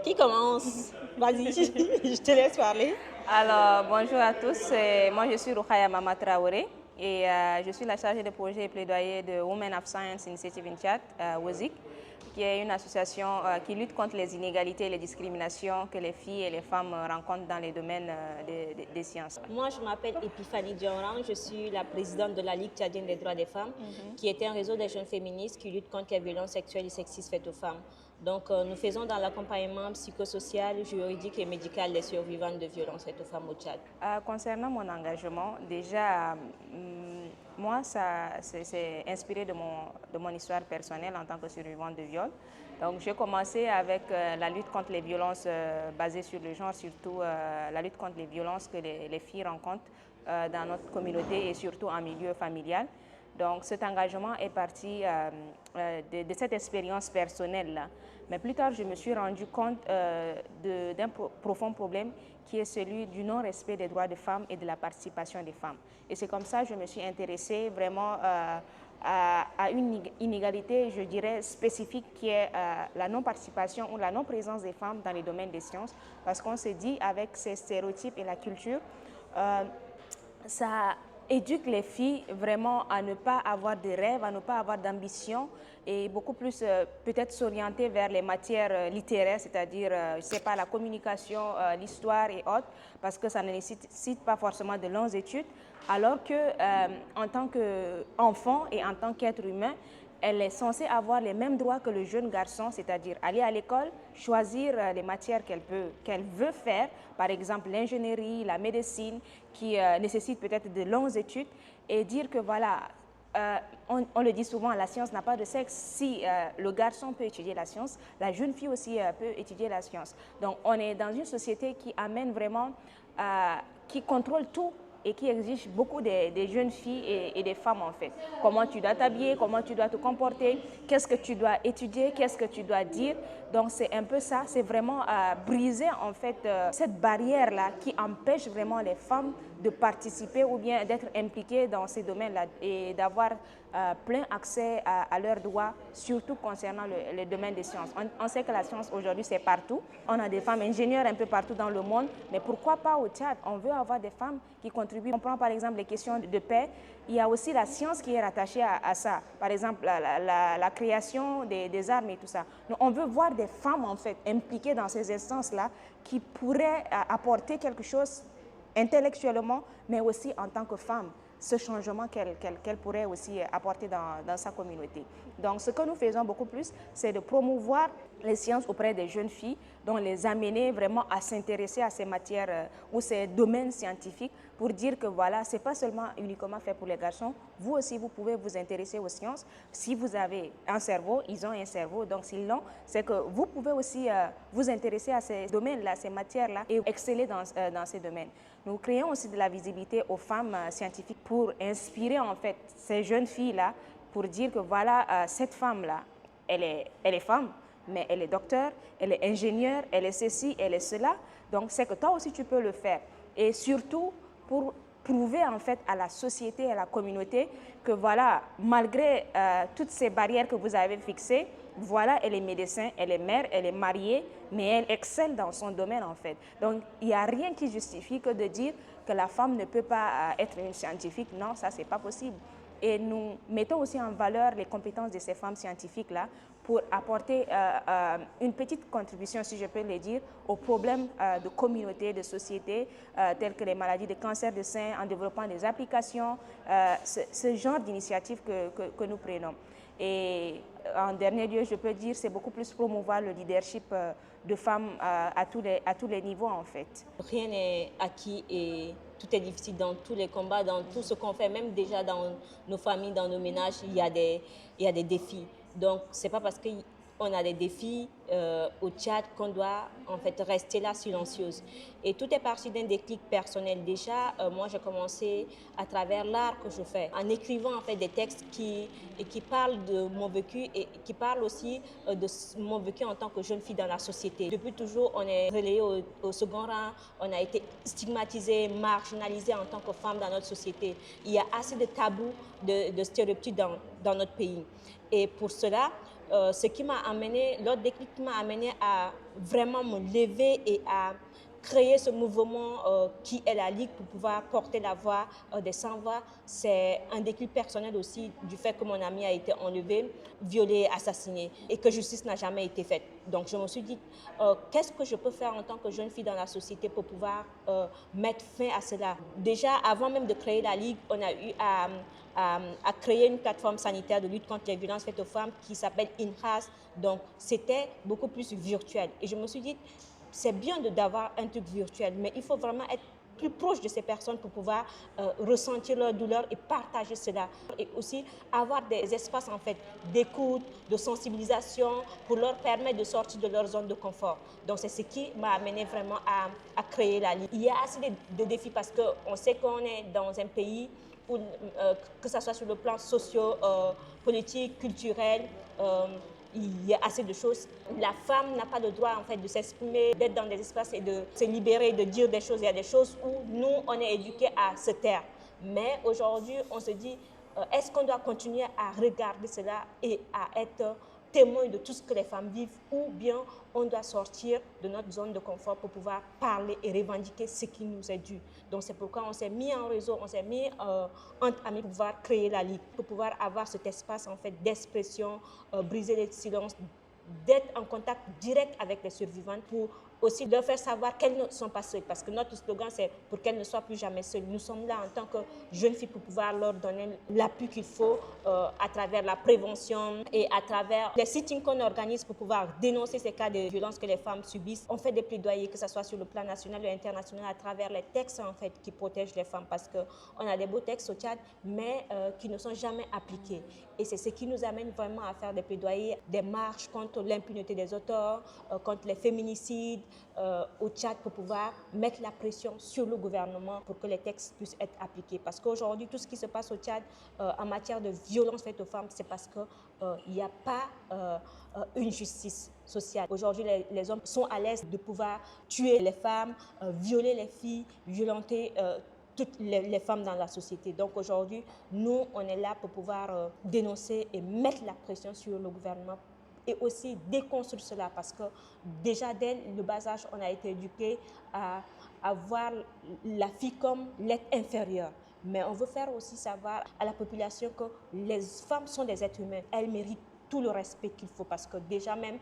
Qui commence? Vas-y, je te laisse parler. Alors, bonjour à tous. Moi, je suis Rokhaya Mama Traoré et je suis la chargée de projet et plaidoyer de Women of Science Initiative in Tchad, WOSIC, qui est une association qui lutte contre les inégalités et les discriminations que les filles et les femmes rencontrent dans les domaines des sciences. Moi, je m'appelle Epiphanie Dioran. Je suis la présidente de la Ligue tchadienne des droits des femmes, qui est un réseau des jeunes féministes qui luttent contre les violences sexuelles et sexistes faites aux femmes. Donc, nous faisons dans l'accompagnement psychosocial, juridique et médical des survivantes de violences faites aux femmes au Tchad. Concernant mon engagement, déjà, moi, c'est inspiré de mon histoire personnelle en tant que survivante de viol. Donc, j'ai commencé avec la lutte contre les violences basées sur le genre, surtout la lutte contre les violences que les filles rencontrent dans notre communauté et surtout en milieu familial. Donc cet engagement est parti de cette expérience personnelle-là. Mais plus tard, je me suis rendu compte d'un profond problème qui est celui du non-respect des droits des femmes et de la participation des femmes. Et c'est comme ça que je me suis intéressée vraiment à une inégalité, je dirais, spécifique qui est la non-participation ou la non-présence des femmes dans les domaines des sciences. Parce qu'on se dit, avec ces stéréotypes et la culture, ça éduque les filles vraiment à ne pas avoir de rêves, à ne pas avoir d'ambition et beaucoup plus peut-être s'orienter vers les matières littéraires, c'est-à-dire, je ne sais pas, la communication, l'histoire et autres, parce que ça ne nécessite pas forcément de longues études, alors que en tant qu'enfant et en tant qu'être humain, elle est censée avoir les mêmes droits que le jeune garçon, c'est-à-dire aller à l'école, choisir les matières qu'elle veut faire, par exemple l'ingénierie, la médecine, qui nécessitent peut-être de longues études, et dire que voilà, on le dit souvent, la science n'a pas de sexe. Si le garçon peut étudier la science, la jeune fille aussi peut étudier la science. Donc on est dans une société qui amène vraiment, qui contrôle tout, et qui exige beaucoup des jeunes filles et des femmes en fait. Comment tu dois t'habiller, comment tu dois te comporter, qu'est-ce que tu dois étudier, qu'est-ce que tu dois dire. Donc c'est un peu ça, c'est vraiment briser en fait cette barrière-là qui empêche vraiment les femmes de participer ou bien d'être impliquées dans ces domaines-là et d'avoir plein accès à leurs droits, surtout concernant le domaine des sciences. On sait que la science aujourd'hui c'est partout. On a des femmes ingénieures un peu partout dans le monde, mais pourquoi pas au Tchad? On veut avoir des femmes qui contribuent. On prend par exemple les questions de paix. Il y a aussi la science qui est rattachée à ça. Par exemple, la création des armes et tout ça. Donc, on veut voir des femmes en fait impliquées dans ces instances-là qui pourraient apporter quelque chose intellectuellement, mais aussi en tant que femme, ce changement qu'elle pourrait aussi apporter dans sa communauté. Donc ce que nous faisons beaucoup plus, c'est de promouvoir les sciences auprès des jeunes filles, donc les amener vraiment à s'intéresser à ces matières ou ces domaines scientifiques pour dire que voilà, ce n'est pas seulement uniquement fait pour les garçons, vous aussi vous pouvez vous intéresser aux sciences. Si vous avez un cerveau, ils ont un cerveau, donc s'ils l'ont, c'est que vous pouvez aussi vous intéresser à ces domaines-là, ces matières-là et exceller dans ces domaines. Nous créons aussi de la visibilité aux femmes scientifiques pour inspirer en fait ces jeunes filles-là pour dire que voilà, cette femme-là, elle est femme, mais elle est docteur, elle est ingénieure, elle est ceci, elle est cela. Donc c'est que toi aussi tu peux le faire. Et surtout pour prouver en fait à la société et à la communauté que voilà, malgré toutes ces barrières que vous avez fixées, voilà, elle est médecin, elle est mère, elle est mariée, mais elle excelle dans son domaine en fait. Donc il n'y a rien qui justifie que de dire que la femme ne peut pas être une scientifique. Non, ça c'est pas possible. Et nous mettons aussi en valeur les compétences de ces femmes scientifiques-là pour apporter une petite contribution, si je peux le dire, aux problèmes de communauté, de société, tels que les maladies de cancer de sein, en développant des applications, ce genre d'initiative que nous prenons. Et en dernier lieu, je peux dire, c'est beaucoup plus promouvoir le leadership de femmes à tous les niveaux en fait. Rien n'est acquis et tout est difficile dans tous les combats, dans tout ce qu'on fait, même déjà dans nos familles, dans nos ménages, il y a des défis. Donc, ce n'est pas parce qu'on a des défis au Tchad qu'on doit en fait rester là silencieuse. Et tout est parti d'un déclic personnel. Déjà, moi, j'ai commencé à travers l'art que je fais, en écrivant en fait des textes qui parlent de mon vécu et qui parlent aussi de mon vécu en tant que jeune fille dans la société. Depuis toujours, on est relayé au second rang, on a été stigmatisé, marginalisé en tant que femme dans notre société. Il y a assez de tabous, de stéréotypes dans notre pays. Et pour cela, ce qui m'a amené, l'autre déclic qui m'a amené à vraiment me lever et à créer ce mouvement qui est la Ligue pour pouvoir porter la voix des sans-voix, c'est un déclic personnel aussi du fait que mon ami a été enlevé, violé, assassiné et que justice n'a jamais été faite. Donc je me suis dit, qu'est-ce que je peux faire en tant que jeune fille dans la société pour pouvoir mettre fin à cela? Déjà, avant même de créer la Ligue, on a eu à créer une plateforme sanitaire de lutte contre les violences faites aux femmes qui s'appelle INRAS. Donc c'était beaucoup plus virtuel. Et je me suis dit, c'est bien d'avoir un truc virtuel, mais il faut vraiment être plus proche de ces personnes pour pouvoir ressentir leur douleur et partager cela. Et aussi avoir des espaces en fait d'écoute, de sensibilisation pour leur permettre de sortir de leur zone de confort. Donc c'est ce qui m'a amené vraiment à créer la Ligue. Il y a assez de défis parce qu'on sait qu'on est dans un pays où, que ce soit sur le plan socio-politique, culturel, il y a assez de choses. La femme n'a pas le droit en fait de s'exprimer, d'être dans des espaces et de se libérer, de dire des choses. Il y a des choses où nous, on est éduqués à se taire. Mais aujourd'hui, on se dit, est-ce qu'on doit continuer à regarder cela et à être témoin de tout ce que les femmes vivent, ou bien on doit sortir de notre zone de confort pour pouvoir parler et revendiquer ce qui nous est dû. Donc c'est pourquoi on s'est mis en réseau, on s'est mis entre amis pour pouvoir créer la Ligue, pour pouvoir avoir cet espace en fait d'expression, briser les silences, d'être en contact direct avec les survivantes pour aussi leur faire savoir qu'elles ne sont pas seules. Parce que notre slogan, c'est pour qu'elles ne soient plus jamais seules. Nous sommes là en tant que jeunes filles pour pouvoir leur donner l'appui qu'il faut à travers la prévention et à travers les sittings qu'on organise pour pouvoir dénoncer ces cas de violence que les femmes subissent. On fait des plaidoyers, que ce soit sur le plan national ou international, à travers les textes en fait, qui protègent les femmes. Parce qu'on a des beaux textes au Tchad, mais qui ne sont jamais appliqués. Et c'est ce qui nous amène vraiment à faire des plaidoyers, des marches contre l'impunité des auteurs, contre les féminicides au Tchad pour pouvoir mettre la pression sur le gouvernement pour que les textes puissent être appliqués. Parce qu'aujourd'hui, tout ce qui se passe au Tchad en matière de violence faite aux femmes, c'est parce qu'il n'y a pas une justice sociale. Aujourd'hui, les hommes sont à l'aise de pouvoir tuer les femmes, violer les filles, violenter toutes les femmes dans la société. Donc aujourd'hui, nous, on est là pour pouvoir dénoncer et mettre la pression sur le gouvernement et aussi déconstruire cela parce que déjà dès le bas âge, on a été éduqué à voir la fille comme l'être inférieur. Mais on veut faire aussi savoir à la population que les femmes sont des êtres humains. Elles méritent tout le respect qu'il faut parce que déjà même,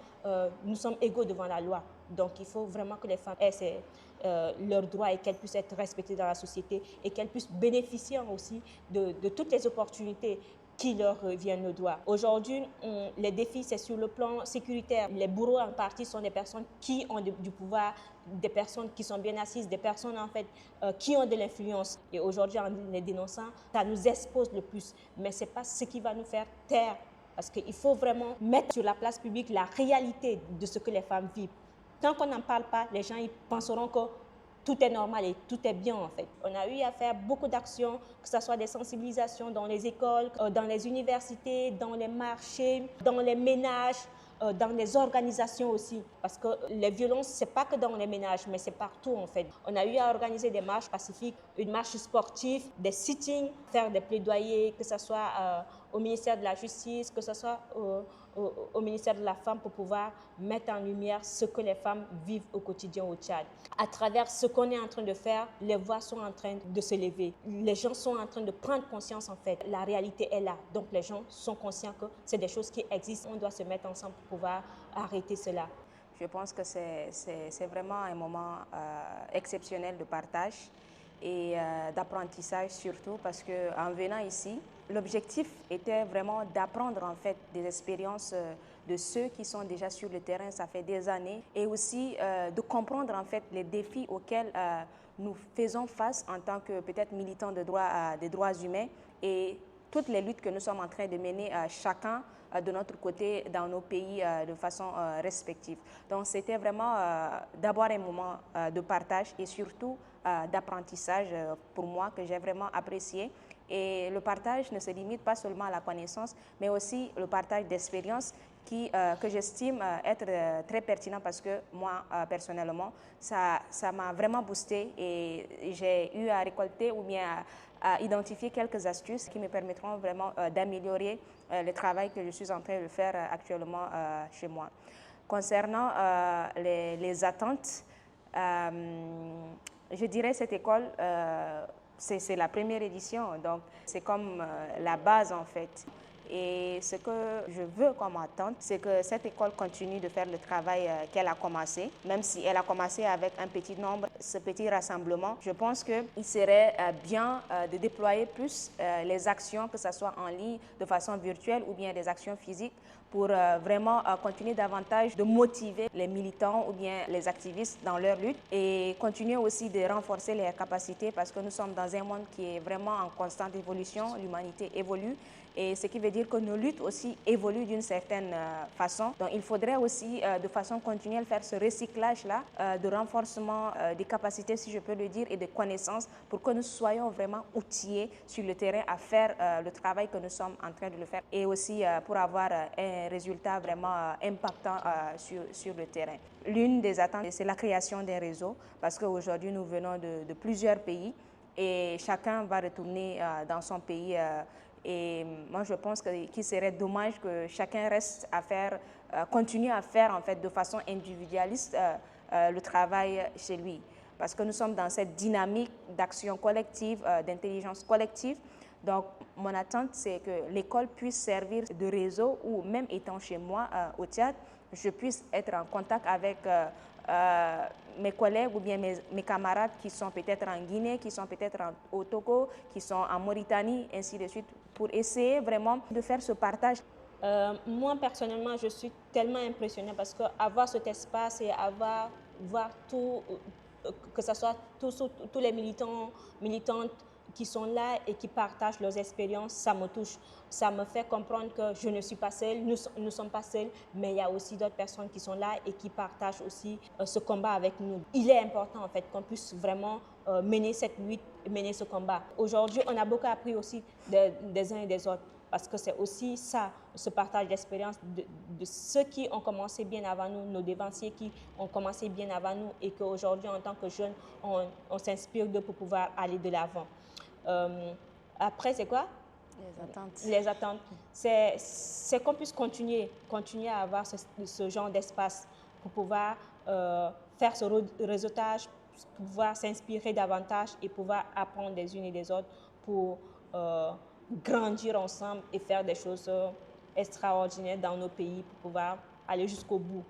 nous sommes égaux devant la loi. Donc il faut vraiment que les femmes aient leurs droits et qu'elles puissent être respectées dans la société et qu'elles puissent bénéficier aussi de toutes les opportunités qui leur reviennent le droit. Aujourd'hui, les défis, c'est sur le plan sécuritaire. Les bourreaux, en partie, sont des personnes qui ont du pouvoir, des personnes qui sont bien assises, des personnes, en fait, qui ont de l'influence. Et aujourd'hui, en les dénonçant, ça nous expose le plus. Mais ce n'est pas ce qui va nous faire taire. Parce qu'il faut vraiment mettre sur la place publique la réalité de ce que les femmes vivent. Tant qu'on n'en parle pas, les gens ils penseront que tout est normal et tout est bien en fait. On a eu à faire beaucoup d'actions, que ce soit des sensibilisations dans les écoles, dans les universités, dans les marchés, dans les ménages, dans les organisations aussi. Parce que les violences, ce n'est pas que dans les ménages, mais c'est partout en fait. On a eu à organiser des marches pacifiques, une marche sportive, des sittings, faire des plaidoyers, que ce soit au ministère de la Justice, que ce soit au ministère de la Femme pour pouvoir mettre en lumière ce que les femmes vivent au quotidien au Tchad. À travers ce qu'on est en train de faire, les voix sont en train de se lever. Les gens sont en train de prendre conscience en fait. La réalité est là. Donc les gens sont conscients que c'est des choses qui existent. On doit se mettre ensemble pour pouvoir arrêter cela. Je pense que c'est vraiment un moment exceptionnel de partage et d'apprentissage surtout parce qu'en venant ici, l'objectif était vraiment d'apprendre en fait des expériences de ceux qui sont déjà sur le terrain, ça fait des années, et aussi de comprendre en fait les défis auxquels nous faisons face en tant que peut-être militants des droits humains et toutes les luttes que nous sommes en train de mener chacun de notre côté dans nos pays de façon respective. Donc c'était vraiment d'abord un moment de partage et surtout d'apprentissage pour moi que j'ai vraiment apprécié. Et le partage ne se limite pas seulement à la connaissance, mais aussi le partage d'expériences que j'estime être très pertinent parce que moi, personnellement, ça m'a vraiment boosté et j'ai eu à récolter ou bien à identifier quelques astuces qui me permettront vraiment d'améliorer le travail que je suis en train de faire actuellement chez moi. Concernant les attentes, je dirais cette école, c'est la première édition, donc c'est comme la base en fait. Et ce que je veux comme attente, c'est que cette école continue de faire le travail qu'elle a commencé, même si elle a commencé avec un petit nombre, ce petit rassemblement. Je pense qu'il serait bien de déployer plus les actions, que ce soit en ligne, de façon virtuelle ou bien des actions physiques, pour vraiment continuer davantage de motiver les militants ou bien les activistes dans leur lutte et continuer aussi de renforcer les capacités parce que nous sommes dans un monde qui est vraiment en constante évolution, l'humanité évolue et ce qui veut dire que nos luttes aussi évoluent d'une certaine façon. Donc il faudrait aussi de façon continuelle faire ce recyclage-là de renforcement des capacités, si je peux le dire, et des connaissances pour que nous soyons vraiment outillés sur le terrain à faire le travail que nous sommes en train de le faire et aussi pour avoir un résultat vraiment impactant sur le terrain. L'une des attentes, c'est la création d'un réseau parce qu'aujourd'hui, nous venons de plusieurs pays et chacun va retourner dans son pays. Et moi, je pense qu'il serait dommage que chacun reste à faire, continue à faire en fait de façon individualiste le travail chez lui. Parce que nous sommes dans cette dynamique d'action collective, d'intelligence collective. Donc, mon attente, c'est que l'école puisse servir de réseau ou même étant chez moi au Tchad, je puisse être en contact avec mes collègues ou bien mes camarades qui sont peut-être en Guinée, qui sont peut-être au Togo, qui sont en Mauritanie, ainsi de suite, pour essayer vraiment de faire ce partage. Moi, personnellement, je suis tellement impressionnée parce qu'avoir cet espace et voir tout, que ce soit tous les militantes qui sont là et qui partagent leurs expériences, ça me touche. Ça me fait comprendre que je ne suis pas seule, nous ne sommes pas seuls, mais il y a aussi d'autres personnes qui sont là et qui partagent aussi ce combat avec nous. Il est important en fait qu'on puisse vraiment mener cette lutte, mener ce combat. Aujourd'hui, on a beaucoup appris aussi des uns et des autres. Parce que c'est aussi ça, ce partage d'expérience de ceux qui ont commencé bien avant nous, nos devanciers qui ont commencé bien avant nous et qu'aujourd'hui, en tant que jeunes, on s'inspire d'eux pour pouvoir aller de l'avant. Après, c'est quoi? Les attentes. Les attentes. C'est qu'on puisse continuer à avoir ce genre d'espace pour pouvoir faire ce réseautage, pour pouvoir s'inspirer davantage et pouvoir apprendre des unes et des autres pour grandir ensemble et faire des choses extraordinaires dans nos pays pour pouvoir aller jusqu'au bout.